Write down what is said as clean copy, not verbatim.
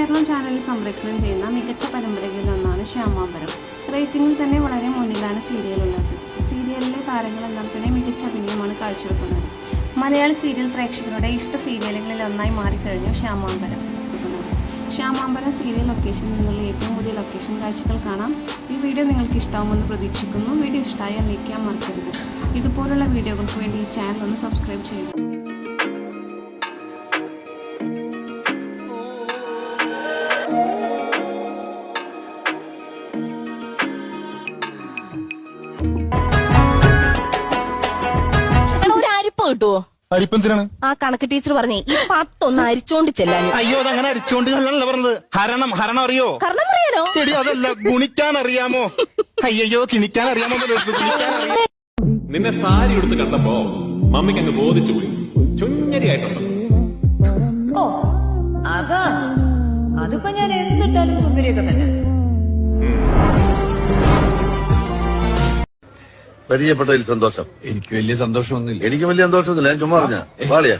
കേരളം ചാനലിൽ സംപ്രേഷണം ചെയ്യുന്ന മികച്ച പരമ്പരകളിലൊന്നാണ് ശ്യാമാംബരം. റേറ്റിംഗിൽ തന്നെ വളരെ മുന്നിലാണ് സീരിയലുള്ളത്. സീരിയലിലെ താരങ്ങളെല്ലാം തന്നെ മികച്ച അഭിനയമാണ് കാഴ്ചവെക്കുന്നത്. മലയാളി സീരിയൽ പ്രേക്ഷകരുടെ ഇഷ്ട സീരിയലുകളിലൊന്നായി മാറിക്കഴിഞ്ഞു ശ്യാമാംബരം. ശ്യാമാംബരം സീരിയൽ ലൊക്കേഷനിൽ നിന്നുള്ള ഏറ്റവും പുതിയ ലൊക്കേഷൻ കാഴ്ചകൾ കാണാം. ഈ വീഡിയോ നിങ്ങൾക്ക് ഇഷ്ടമാകുമെന്ന് പ്രതീക്ഷിക്കുന്നു. വീഡിയോ ഇഷ്ടമായാൽ ലൈക്ക് ചെയ്യാൻ മറക്കരുത്. ഇതുപോലുള്ള വീഡിയോകൾക്ക് വേണ്ടി ഈ ചാനൽ ഒന്ന് സബ്സ്ക്രൈബ് ചെയ്യുക. കിട്ടുവോ? അരിപ്പെന്തിനാണ്? ആ കണക്ക് ടീച്ചർ പറഞ്ഞേ ഈ 10 ഒന്ന് അരിച്ചോണ്ട് ചെല്ലാൻ. അയ്യോ അതങ്ങനെ അരിച്ചോണ്ട് ചെല്ലാനല്ല പറഞ്ഞത്. ഹരണം അറിയോ? കാരണം അറിയാനോ? എടി അതല്ല, ഗുണിക്കാൻ അറിയാമോ? അയ്യോ കിണിക്കാൻ അറിയാമോ? നിന്നെ സാരി എടുത്ത് കണ്ടപ്പോ മമ്മിക്ക് അങ്ങ് ബോധിച്ചു പോയി. ചുഞ്ഞരിയായിട്ടുണ്ട്. ഓ അതാണ്. അതിപ്പോ ഞാൻ എന്തിട്ടാലും സുന്ദരിയൊക്കെ തന്നെ. പരിചയപ്പെട്ടതിൽ സന്തോഷം. എനിക്ക് വലിയ സന്തോഷമൊന്നുമില്ല. എനിക്ക് വലിയ സന്തോഷമൊന്നുമില്ല. ഞാൻ ചുമ്മാ പറഞ്ഞ പാളിയാ.